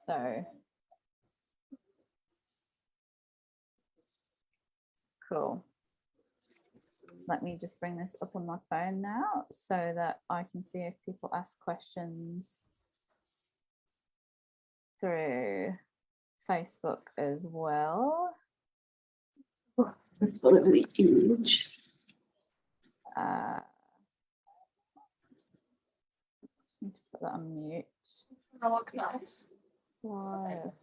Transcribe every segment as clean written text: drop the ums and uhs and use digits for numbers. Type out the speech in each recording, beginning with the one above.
So cool. Let me just bring this up on my phone now so that I can see if people ask questions through Facebook as well. Oh, that's one of the image. Just need to put that on mute. Wow.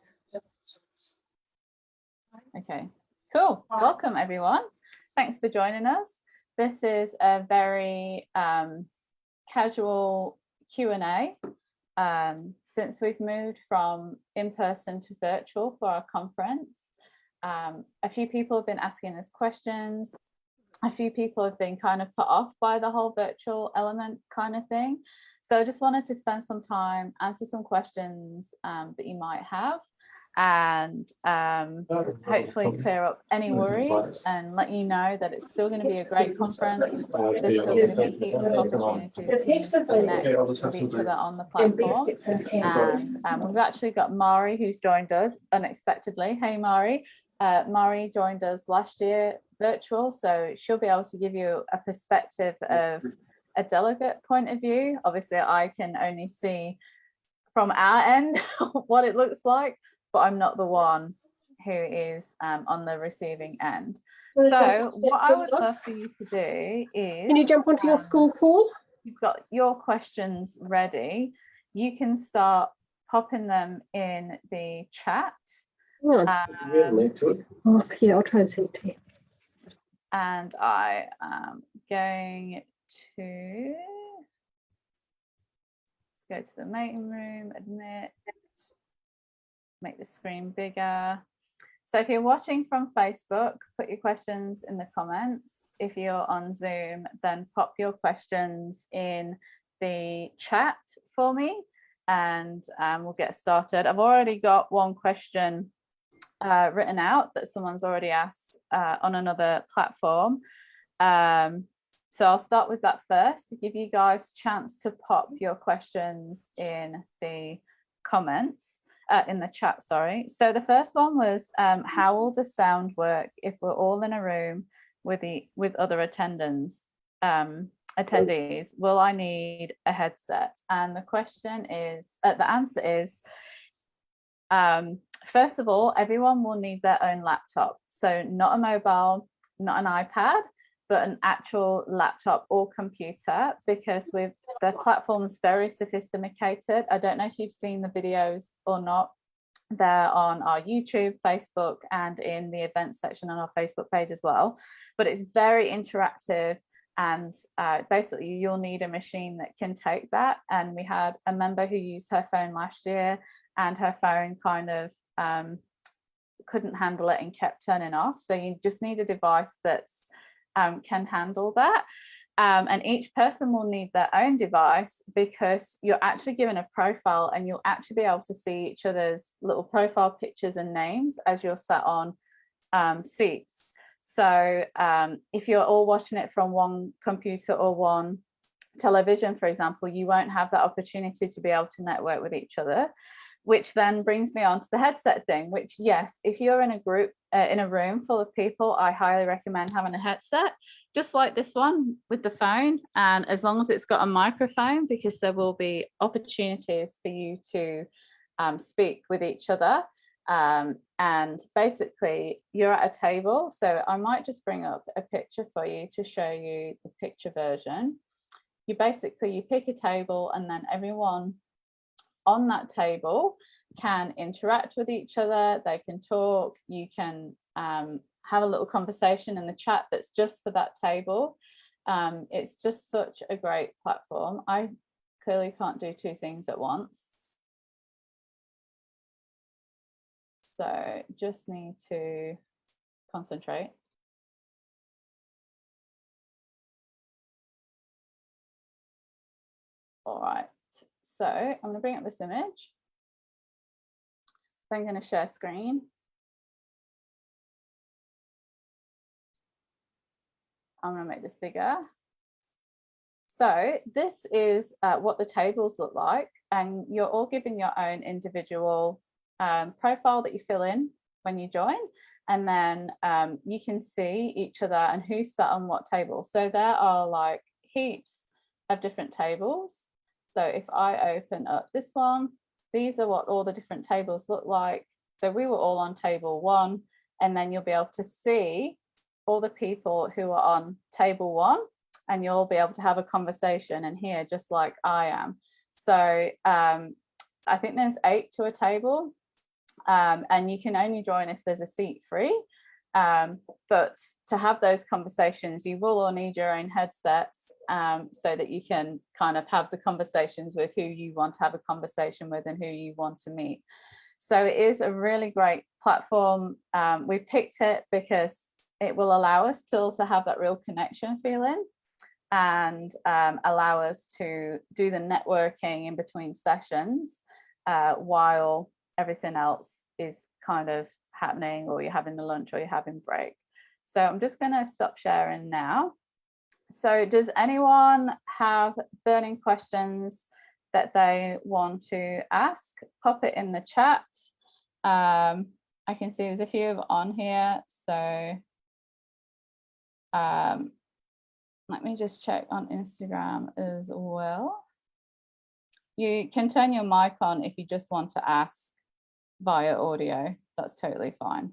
Okay, cool. Welcome everyone. Thanks for joining us. This is a very casual Q&A. Since we've moved from in-person to virtual for our conference, a few people have been asking us questions. A few people have been kind of put off by the whole virtual element kind of thing. So I just wanted to spend some time, answer some questions that you might have, and hopefully clear up any worries and let you know that it's still going to be a great conference. There's still going to be heaps of opportunities to connect with each other on the platform. And we've actually got Mari, who's joined us unexpectedly. Hey Mari. Mari joined us last year virtual, so she'll be able to give you a perspective of a delegate point of view. Obviously I can only see from our end what it looks like, but I'm not the one who is on the receiving end. So what I would love for you to do is, can you jump onto your school call? You've got your questions ready. You can start popping them in the chat. Oh, yeah, I'll try and send it to you. And I am going to, let's go to the meeting room, admit, make the screen bigger. So if you're watching from Facebook, put your questions in the comments. If you're on Zoom, then pop your questions in the chat for me, and we'll get started. I've already got one question written out that someone's already asked on another platform. So I'll start with that first to give you guys a chance to pop your questions in the comments, in the chat, sorry. So the first one was, how will the sound work if we're all in a room with other attendees? Will I need a headset? And the question is, the answer is, first of all, everyone will need their own laptop. So not a mobile, not an iPad, but an actual laptop or computer, because with the platform's very sophisticated. I don't know if you've seen the videos or not. They're on our YouTube, Facebook, and in the events section on our Facebook page as well. But it's very interactive, and basically you'll need a machine that can take that. And we had a member who used her phone last year, and her phone kind of couldn't handle it and kept turning off. So you just need a device that's can handle that. And each person will need their own device, because you're actually given a profile and you'll actually be able to see each other's little profile pictures and names as you're sat on seats. So if you're all watching it from one computer or one television, for example, you won't have that opportunity to be able to network with each other, which then brings me on to the headset thing, which, yes, if you're in a group, in a room full of people, I highly recommend having a headset, just like this one with the phone. And as long as it's got a microphone, because there will be opportunities for you to speak with each other. And basically you're at a table. So I might just bring up a picture for you to show you the picture version. You pick a table, and then everyone on that table can interact with each other. They can talk. You can have a little conversation in the chat that's just for that table. It's just such a great platform. I clearly can't do two things at once, so just need to concentrate. All right, so I'm going to bring up this image. I'm going to share screen. I'm going to make this bigger. So this is what the tables look like, and you're all given your own individual profile that you fill in when you join, and then you can see each other and who's sat on what table. So there are like heaps of different tables. So if I open up this one, these are what all the different tables look like. So we were all on table 1, and then you'll be able to see all the people who are on table 1, and you'll be able to have a conversation and hear just like I am. So I think there's 8 to a table, and you can only join if there's a seat free. But to have those conversations, you will all need your own headsets, so that you can kind of have the conversations with who you want to have a conversation with and who you want to meet. So it is a really great platform. We picked it because it will allow us still to have that real connection feeling, and allow us to do the networking in between sessions while everything else is kind of happening, or you're having the lunch or you're having break. So I'm just going to stop sharing now. So does anyone have burning questions that they want to ask? Pop it in the chat. I can see there's a few on here. So let me just check on Instagram as well. You can turn your mic on if you just want to ask via audio. That's totally fine.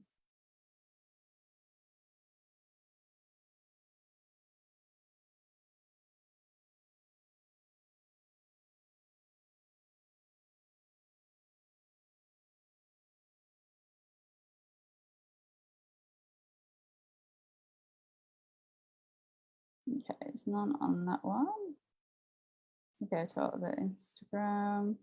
Okay, it's none on that one. Go to the Instagram.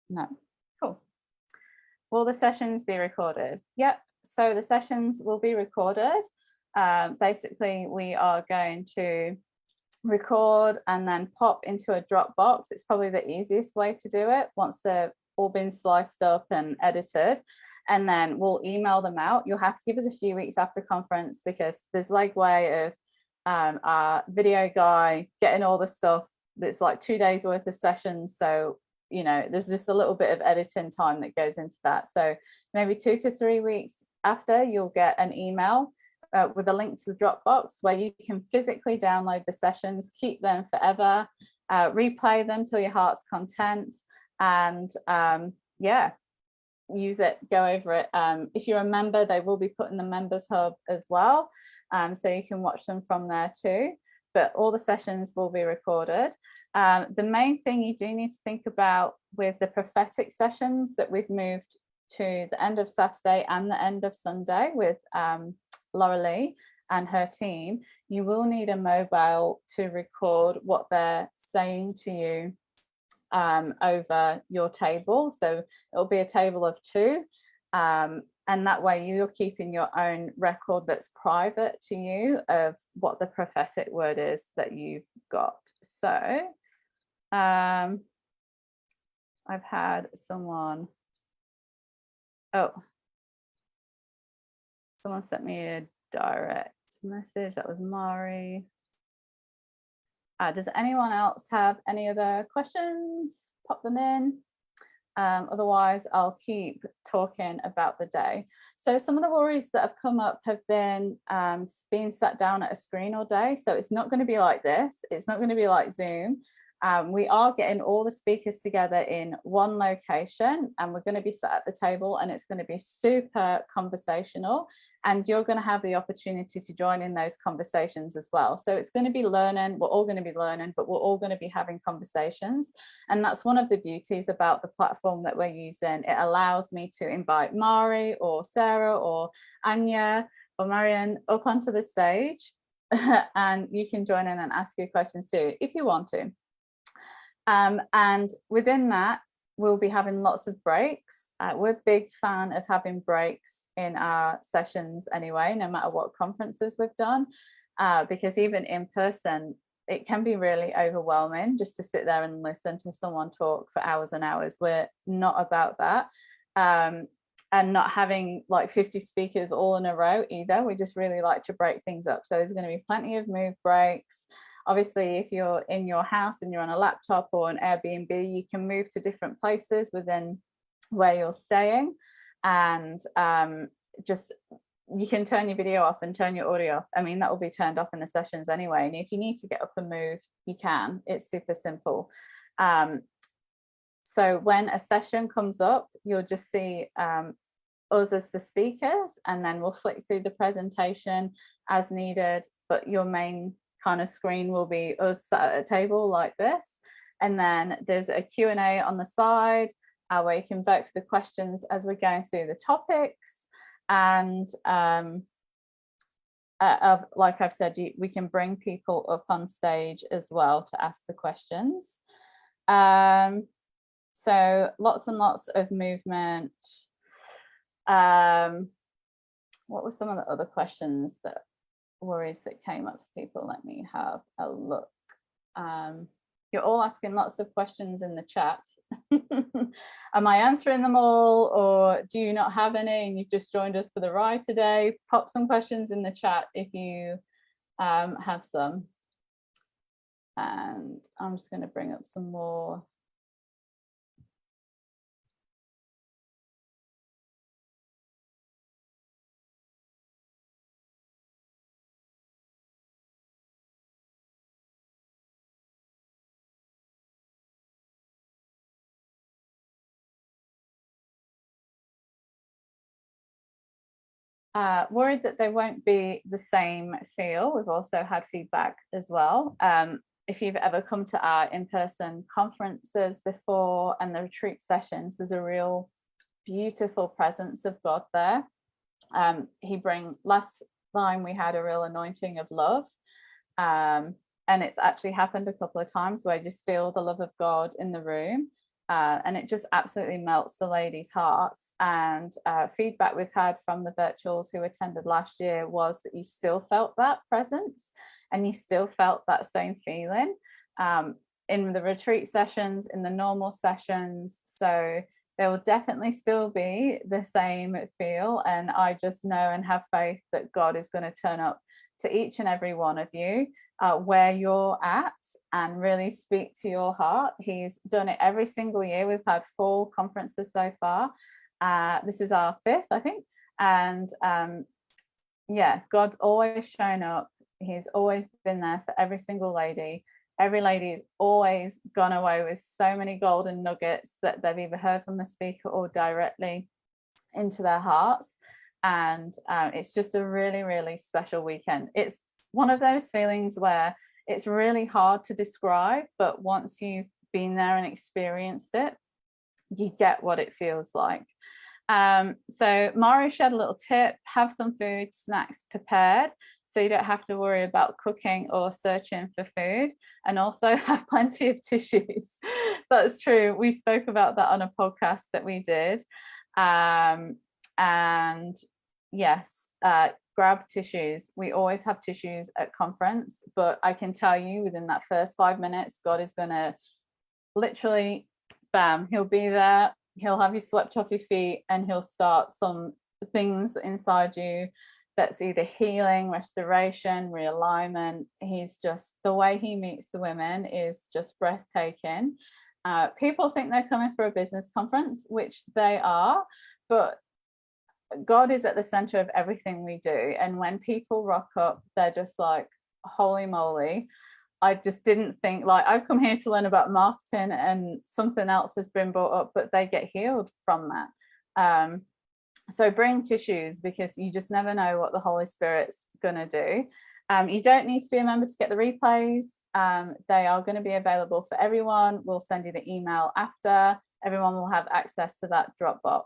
No, cool. Will the sessions be recorded? Yep, so the sessions will be recorded. Basically, we are going to record and then pop into a Dropbox. It's probably the easiest way to do it once they've all been sliced up and edited. And then we'll email them out. You'll have to give us a few weeks after conference, because there's legway of our video guy getting all the stuff. It's like 2 days worth of sessions. So, you know, there's just a little bit of editing time that goes into that. So maybe 2 to 3 weeks after, you'll get an email with a link to the Dropbox where you can physically download the sessions, keep them forever, replay them till your heart's content, and yeah, use it, go over it. If you're a member, they will be put in the members hub as well, so you can watch them from there too. But all the sessions will be recorded. The main thing you do need to think about with the prophetic sessions that we've moved to the end of Saturday and the end of Sunday with Laura Lee and her team, you will need a mobile to record what they're saying to you over your table. So it'll be a table of 2, and that way you're keeping your own record that's private to you of what the prophetic word is that you've got. So I've had someone, someone sent me a direct message. That was Mari. Does anyone else have any other questions? Pop them in. Otherwise, I'll keep talking about the day. So some of the worries that have come up have been being sat down at a screen all day. So it's not going to be like this. It's not going to be like Zoom. We are getting all the speakers together in one location, and we're going to be sat at the table, and it's going to be super conversational, and you're going to have the opportunity to join in those conversations as well. So it's going to be learning, we're all going to be learning, but we're all going to be having conversations. And that's one of the beauties about the platform that we're using. It allows me to invite Mari or Sarah or Anya or Marian up onto the stage, and you can join in and ask your questions too, if you want to. And within that, we'll be having lots of breaks. We're a big fan of having breaks in our sessions anyway, no matter what conferences we've done, because even in person, it can be really overwhelming just to sit there and listen to someone talk for hours and hours. We're not about that. And not having like 50 speakers all in a row either. We just really like to break things up. So there's going to be plenty of move breaks. Obviously, if you're in your house and you're on a laptop or an Airbnb, you can move to different places within where you're staying, and just you can turn your video off and turn your audio off. I mean, that will be turned off in the sessions anyway. And if you need to get up and move, you can. It's super simple. So when a session comes up, you'll just see us as the speakers, and then we'll flick through the presentation as needed. But your main kind of screen will be us sat at a table like this. And then there's a Q&A on the side where you can vote for the questions as we're going through the topics. And like I've said, we can bring people up on stage as well to ask the questions. So lots and lots of movement. What were some of the other questions, worries that came up for people? Let me have a look. You're all asking lots of questions in the chat. Am I answering them all, or do you not have any and you've just joined us for the ride today? Pop some questions in the chat if you have some. And I'm just going to bring up some more. Worried that they won't be the same feel. We've also had feedback as well. If you've ever come to our in-person conferences before and the retreat sessions, there's a real beautiful presence of God there. Last time we had a real anointing of love, and it's actually happened a couple of times where I just feel the love of God in the room. And it just absolutely melts the ladies' hearts. And feedback we've had from the virtuals who attended last year was that you still felt that presence and you still felt that same feeling in the retreat sessions, in the normal sessions. So there will definitely still be the same feel. And I just know and have faith that God is going to turn up to each and every one of you where you're at and really speak to your heart. He's done it every single year. We've had 4 conferences so far. This is our 5th, I think. And yeah, God's always shown up. He's always been there for every single lady. Every lady has always gone away with so many golden nuggets that they've either heard from the speaker or directly into their hearts. And it's just a really, really special weekend. It's one of those feelings where it's really hard to describe, but once you've been there and experienced it, you get what it feels like. So Mario shared a little tip: have some food, snacks prepared, so you don't have to worry about cooking or searching for food, and also have plenty of tissues. That's true. We spoke about that on a podcast that we did. And yes, grab tissues. We always have tissues at conference, but I can tell you within that first 5 minutes, God is going to literally, bam, he'll be there. He'll have you swept off your feet and he'll start some things inside you that's either healing, restoration, realignment. He's just, the way he meets the women is just breathtaking. People think they're coming for a business conference, which they are, but God is at the center of everything we do. And when people rock up, they're just like, holy moly. I just didn't think, like, I've come here to learn about marketing and something else has been brought up, but they get healed from that. So bring tissues, because you just never know what the Holy Spirit's going to do. You don't need to be a member to get the replays. They are going to be available for everyone. We'll send you the email after. Everyone will have access to that Dropbox.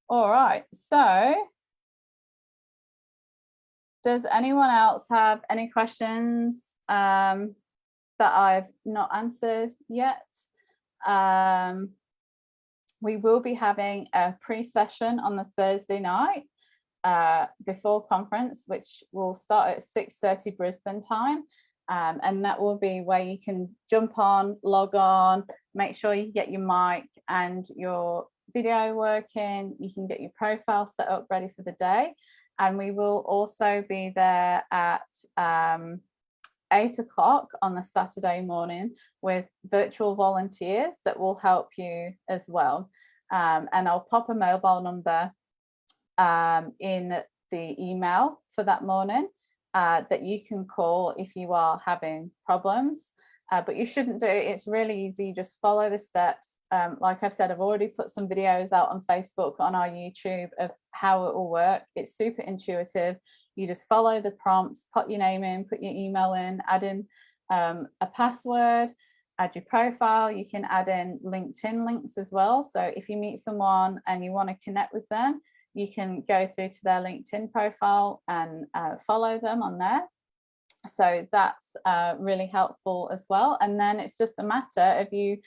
All right, so does anyone else have any questions that I've not answered yet? We will be having a pre-session on the Thursday night before conference, which will start at 6:30 Brisbane time. And that will be where you can jump on, log on, make sure you get your mic and your video working. You can get your profile set up ready for the day. And we will also be there at 8 o'clock on the Saturday morning with virtual volunteers that will help you as well. And I'll pop a mobile number in the email for that morning that you can call if you are having problems. But you shouldn't do it. It's really easy. Just follow the steps. Like I've said, I've already put some videos out on Facebook, on our YouTube, of how it will work. It's super intuitive. You just follow the prompts, put your name in, put your email in, add in a password, add your profile. You can add in LinkedIn links as well. So if you meet someone and you want to connect with them, you can go through to their LinkedIn profile and follow them on there. So that's really helpful as well. And then it's just a matter of you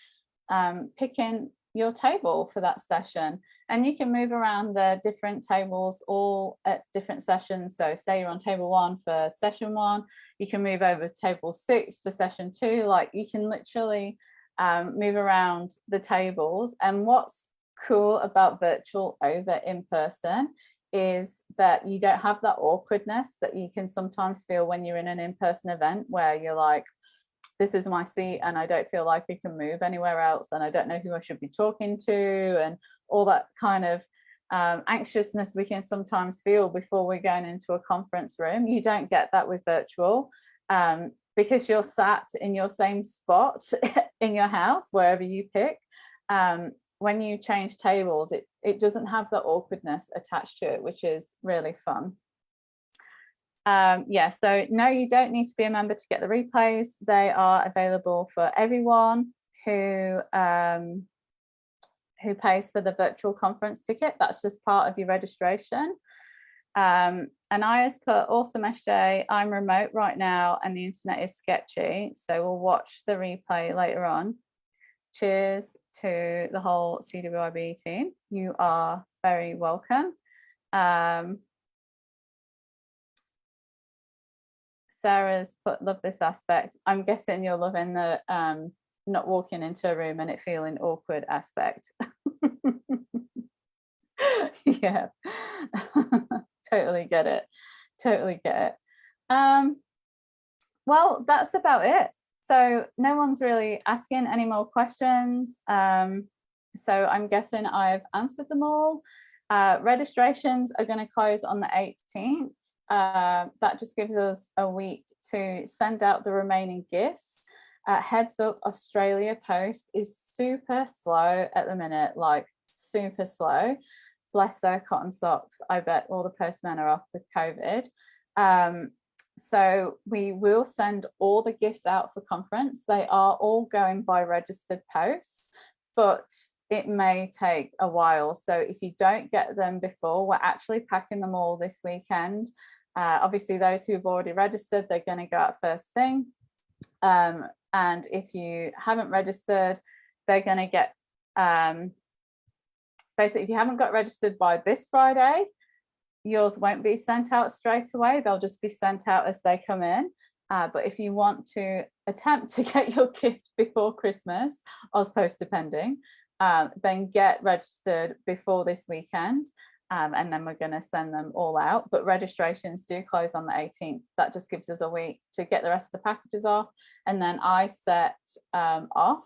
picking your table for that session, and you can move around the different tables all at different sessions. So say you're on table 1 for session 1, you can move over to table 6 for session 2. Like, you can literally move around the tables. And what's cool about virtual over in person is that you don't have that awkwardness that you can sometimes feel when you're in an in-person event, where you're like, this is my seat and I don't feel like I can move anywhere else, and I don't know who I should be talking to, and all that kind of anxiousness we can sometimes feel before we're going into a conference room. You don't get that with virtual, because you're sat in your same spot in your house, wherever you pick. When you change tables, it doesn't have the awkwardness attached to it, which is really fun. Yeah, so no, you don't need to be a member to get the replays. They are available for everyone who pays for the virtual conference ticket. That's just part of your registration. And I has put, awesome SJ, I'm remote right now and the internet is sketchy, so we'll watch the replay later on. Cheers to the whole CWIB team. You are very welcome. Sarah's put, love this aspect. I'm guessing you're loving the not walking into a room and it feeling awkward aspect. Yeah. Totally get it. Totally get it. Well, that's about it. So no one's really asking any more questions. So I'm guessing I've answered them all. Registrations are going to close on the 18th. That just gives us a week to send out the remaining gifts. Heads up, Australia Post is super slow at the minute, like super slow. Bless their cotton socks. I bet all the postmen are off with COVID. So we will send all the gifts out for conference. They are all going by registered post, but it may take a while. So if you don't get them before, we're actually packing them all this weekend. Obviously, those who've already registered, they're going to go out first thing. And if you haven't registered, they're going to get, basically, if you haven't got registered by this Friday, yours won't be sent out straight away. They'll just be sent out as they come in. But if you want to attempt to get your gift before Christmas, Ozpost depending, then get registered before this weekend. And then we're going to send them all out. But registrations do close on the 18th. That just gives us a week to get the rest of the packages off. And then I set off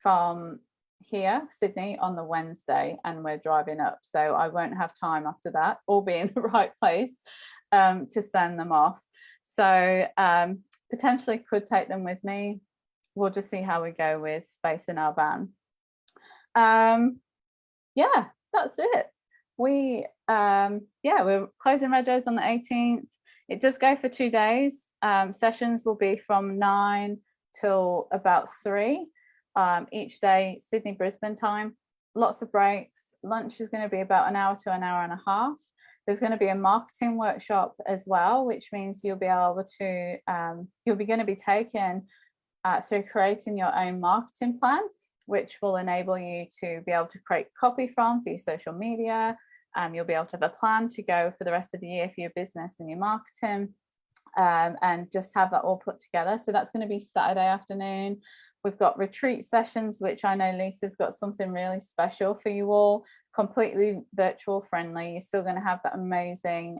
from here, Sydney, on the Wednesday, and we're driving up. So I won't have time after that, or be in the right place to send them off. So potentially could take them with me. We'll just see how we go with space in our van. Yeah, that's it. We're closing regos on the 18th. It does go for 2 days. Sessions will be from 9 till about 3 each day, Sydney, Brisbane time. Lots of breaks. Lunch is going to be about an hour to an hour and a half. There's going to be a marketing workshop as well, which means you'll be able to, you'll be going to be taken through creating your own marketing plan, which will enable you to be able to create copy from for your social media. You'll be able to have a plan to go for the rest of the year for your business and your marketing, and just have that all put together. So that's going to be Saturday afternoon. We've got retreat sessions, which I know Lisa's got something really special for you all, completely virtual friendly. You're still going to have that amazing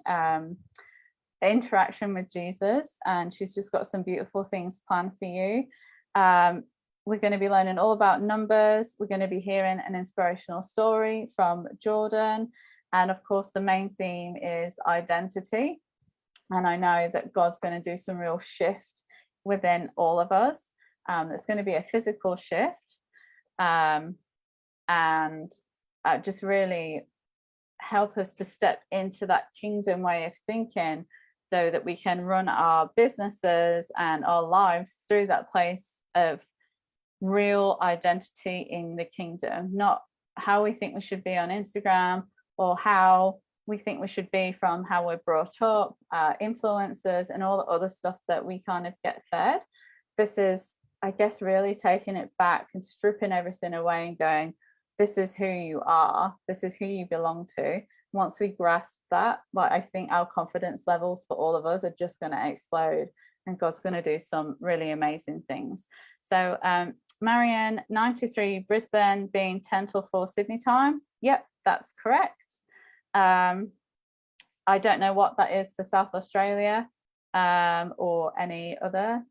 interaction with Jesus, and she's just got some beautiful things planned for you. We're going to be learning all about numbers. We're going to be hearing an inspirational story from Jordan. And of course, the main theme is identity. And I know that God's going to do some real shift within all of us. It's going to be a physical shift, and just really help us to step into that kingdom way of thinking, so that we can run our businesses and our lives through that place of real identity in the kingdom, not how we think we should be on Instagram, or how we think we should be from how we're brought up, influencers and all the other stuff that we kind of get fed. This is, I guess, really taking it back and stripping everything away and going, this is who you are, this is who you belong to. Once we grasp that, like, I think our confidence levels for all of us are just going to explode, and God's going to do some really amazing things. So Marianne, 9 to 3 Brisbane, being 10 till 4 Sydney time. Yep, that's correct. I don't know what that is for South Australia, or any other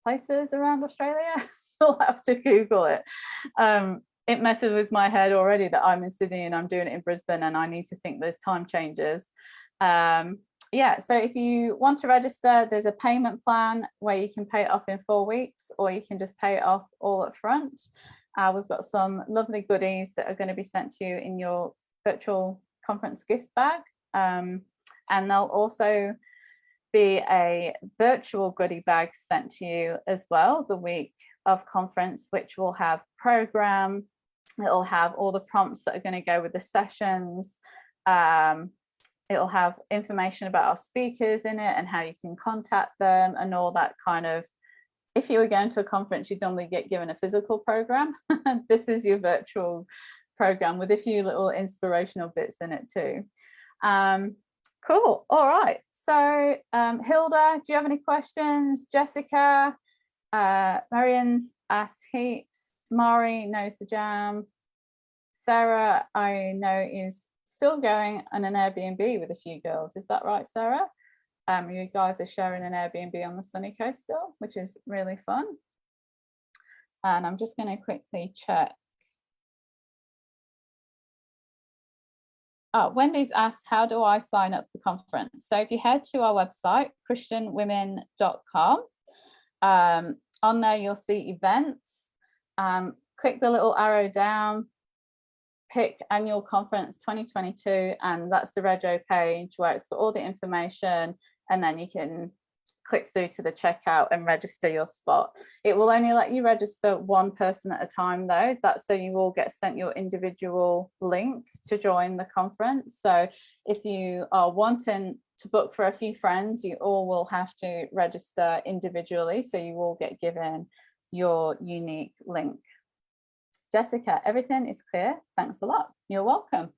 places around Australia. You'll have to Google it. It messes with my head already that I'm in Sydney and I'm doing it in Brisbane, and I need to think there's time changes. Yeah, so if you want to register, there's a payment plan where you can pay it off in 4 weeks, or you can just pay it off all up front. We've got some lovely goodies that are going to be sent to you in your virtual conference gift bag, and there'll also be a virtual goodie bag sent to you as well the week of conference, which will have program. It'll have all the prompts that are going to go with the sessions. It'll have information about our speakers in it and how you can contact them and all that kind of. If you were going to a conference, you'd normally get given a physical program. This is your virtual program with a few little inspirational bits in it too. Cool. All right. So Hilda, do you have any questions? Jessica, Marianne's asked heaps. Mari knows the jam. Sarah, I know, is still going on an Airbnb with a few girls. Is that right, Sarah? You guys are sharing an Airbnb on the sunny coast still, which is really fun. And I'm just going to quickly check. Oh, Wendy's asked, how do I sign up for the conference? So if you head to our website, christianwomen.com, on there you'll see events. Click the little arrow down, pick annual conference 2022, and that's the Rego page where it's got all the information, and then you can click through to the checkout and register your spot. It will only let you register one person at a time though. That's so you will get sent your individual link to join the conference. So if you are wanting to book for a few friends, you all will have to register individually, so you will get given your unique link. Jessica, everything is clear. Thanks a lot. You're welcome.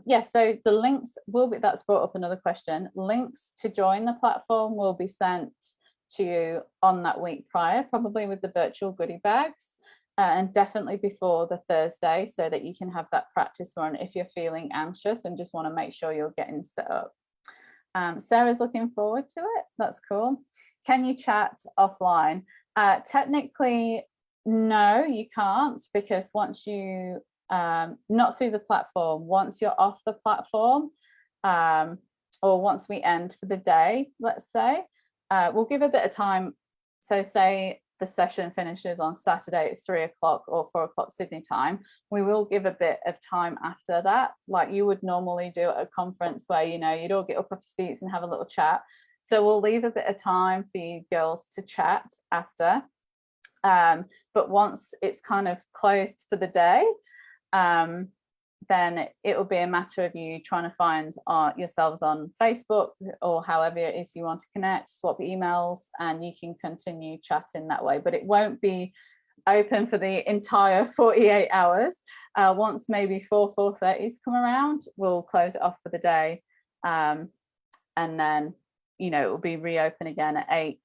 Yes, so the links will be, that's brought up another question. Links to join the platform will be sent to you on that week prior, probably with the virtual goodie bags, and definitely before the Thursday, so that you can have that practice run if you're feeling anxious and just want to make sure you're getting set up. Sarah's looking forward to it. That's cool. Can you chat offline? Technically, no, you can't, because once you not through the platform, once you're off the platform, or once we end for the day, let's say, we'll give a bit of time. So say the session finishes on Saturday at 3 o'clock or 4 o'clock Sydney time, we will give a bit of time after that, like you would normally do at a conference where, you know, you'd all get up off your seats and have a little chat. So we'll leave a bit of time for you girls to chat after. But once it's kind of closed for the day, then it will be a matter of you trying to find yourselves on Facebook or however it is you want to connect, swap emails, and you can continue chatting that way. But it won't be open for the entire 48 hours. Once maybe 4:30's come around, we'll close it off for the day, and then, you know, it will be reopened again at 8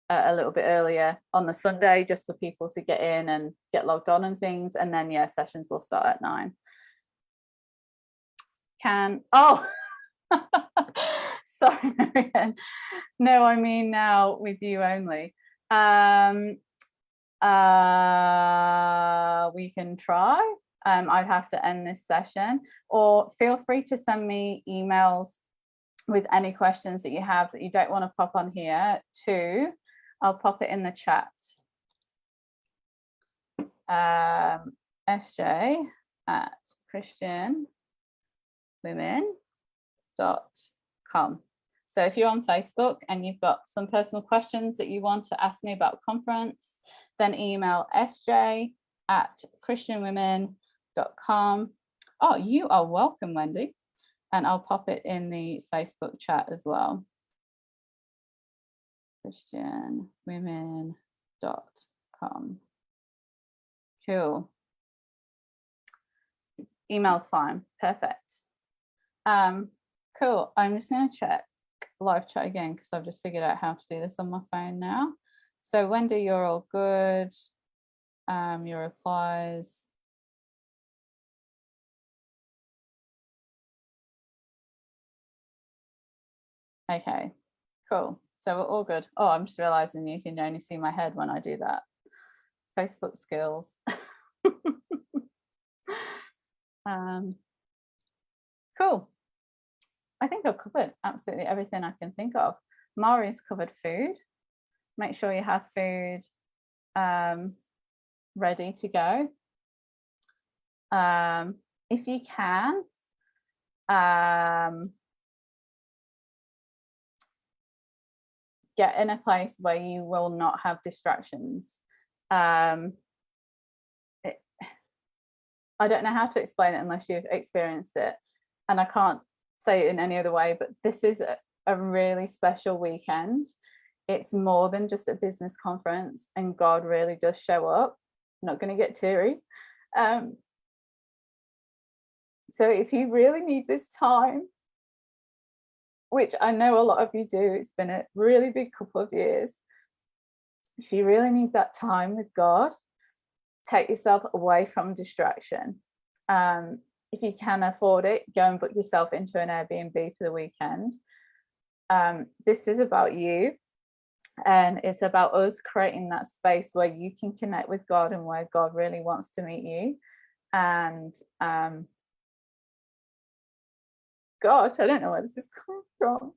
a little bit earlier on the Sunday, just for people to get in and get logged on and things. And then, yeah, sessions will start at 9. Sorry, Marianne. No, I mean now with you only. We can try. I'd have to end this session, or feel free to send me emails with any questions that you have that you don't want to pop on here too. I'll pop it in the chat. SJ@christianwomen.com. So if you're on Facebook and you've got some personal questions that you want to ask me about conference, then email sj@christianwomen.com. Oh, you are welcome, Wendy. And I'll pop it in the Facebook chat as well. christianwomen.com. Cool. Email's fine. Perfect. Cool. I'm just going to check live chat again because I've just figured out how to do this on my phone now. So Wendy, you're all good. Your replies. Okay, cool. So we're all good. Oh, I'm just realizing you can only see my head when I do that. Facebook skills. Cool. I think I've covered absolutely everything I can think of. Mari's covered food. Make sure you have food ready to go. If you can, get in a place where you will not have distractions. I don't know how to explain it unless you've experienced it, and I can't say it in any other way, but this is a really special weekend. It's more than just a business conference, and God really does show up. I'm not going to get teary. So if you really need this time, which I know a lot of you do, it's been a really big couple of years. If you really need that time with God, take yourself away from distraction. If you can afford it, go and book yourself into an Airbnb for the weekend. This is about you, and it's about us creating that space where you can connect with God and where God really wants to meet you. And gosh, I don't know where this is coming from.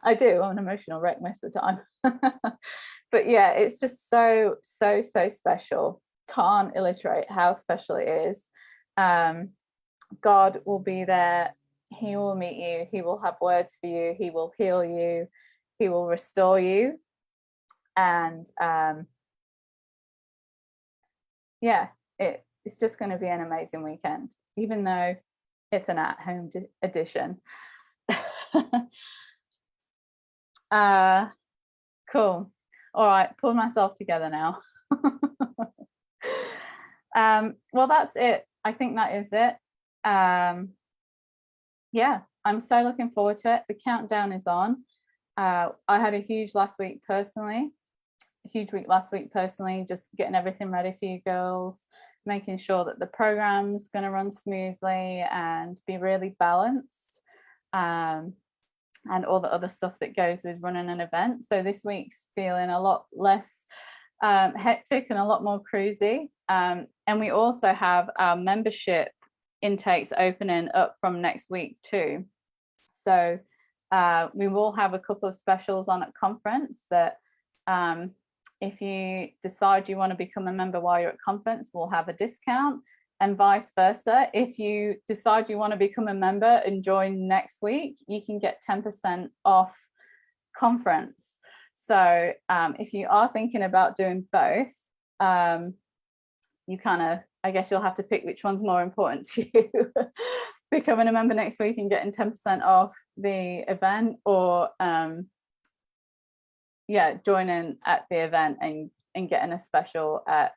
I do, I'm an emotional wreck most of the time. But yeah, it's just so special. Can't illustrate how special it is. God will be there. He will meet you. He will have words for you. He will heal you. He will restore you. And yeah, it's just going to be an amazing weekend, even though it's an at-home edition. Cool. All right, pull myself together now. Well, that's it. I think that is it. Yeah, I'm so looking forward to it. The countdown is on. I had a huge week last week personally, just getting everything ready for you girls, making sure that the program's going to run smoothly and be really balanced, and all the other stuff that goes with running an event. So this week's feeling a lot less hectic and a lot more cruisy. And we also have our membership intakes opening up from next week too. So we will have a couple of specials on at conference that if you decide you want to become a member while you're at conference, we'll have a discount, and vice versa. If you decide you want to become a member and join next week, you can get 10% off conference. So if you are thinking about doing both, you kind of, I guess you'll have to pick which one's more important to you. Becoming a member next week and getting 10% off the event, or yeah, joining at the event and getting a special at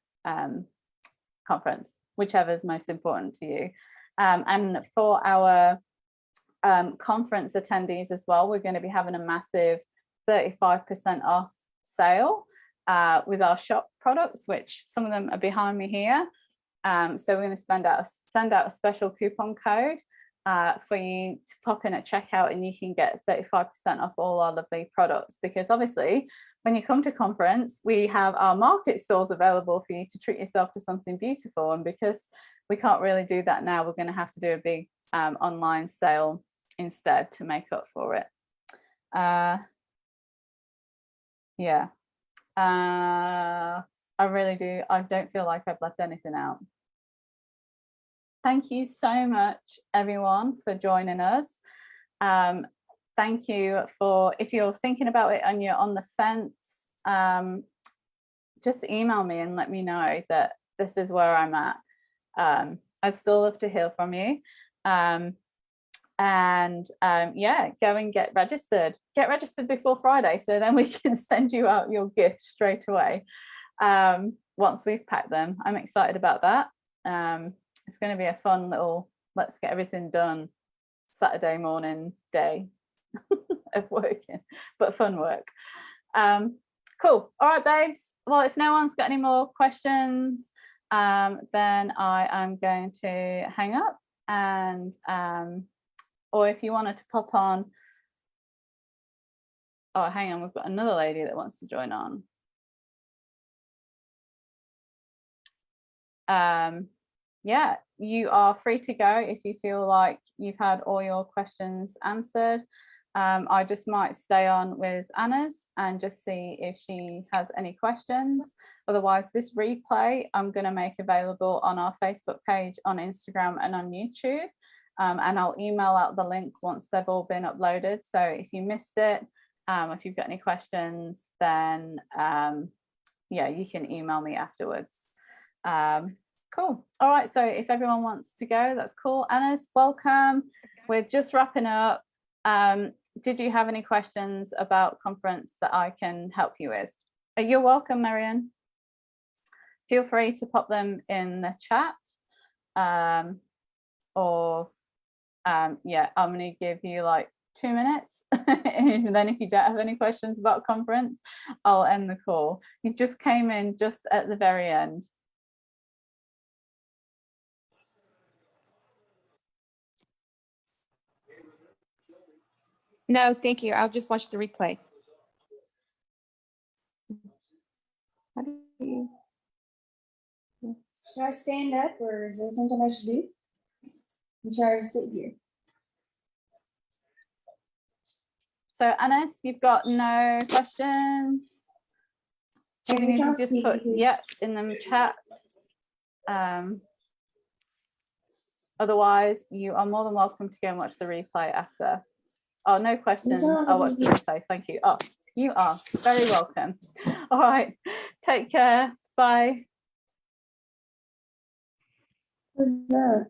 conference, whichever is most important to you. And for our conference attendees as well, we're going to be having a massive 35% off sale with our shop products, which some of them are behind me here. So we're going to send out a special coupon code for you to pop in at checkout, and you can get 35% off all our lovely products, because obviously when you come to conference, we have our market stalls available for you to treat yourself to something beautiful. And because we can't really do that now, we're going to have to do a big online sale instead to make up for it. Yeah, I really do. I don't feel like I've left anything out. Thank you so much, everyone, for joining us. Thank you for, if you're thinking about it and you're on the fence, just email me and let me know that this is where I'm at. I'd still love to hear from you. Yeah, go and get registered. Get registered before Friday, so then we can send you out your gift straight away once we've packed them. I'm excited about that. It's going to be a fun little let's get everything done Saturday morning day of working, but fun work. Cool. All right, babes. Well, if no one's got any more questions, then I am going to hang up, and or if you wanted to pop on. Oh, hang on, we've got another lady that wants to join on. Yeah, you are free to go if you feel like you've had all your questions answered. I just might stay on with Anna's and just see if she has any questions. Otherwise, this replay I'm going to make available on our Facebook page, on Instagram and on YouTube. And I'll email out the link once they've all been uploaded. So if you missed it, if you've got any questions, then yeah, you can email me afterwards. Cool. All right, so if everyone wants to go, that's cool. Anna's, welcome. We're just wrapping up. Did you have any questions about conference that I can help you with? You're welcome, Marion. Feel free to pop them in the chat. Yeah, I'm going to give you like 2 minutes. And then if you don't have any questions about conference, I'll end the call. You just came in just at the very end. No, thank you. I'll just watch the replay. How do you... Should I stand up, or is there something I should do? I'm trying to sit here. So Anis, you've got no questions? Even if you just put yes in the chat. Otherwise, you are more than welcome to go and watch the replay after. Oh, no questions. I'll watch the replay. Thank you. Oh, you are very welcome. All right. Take care. Bye. Who's that?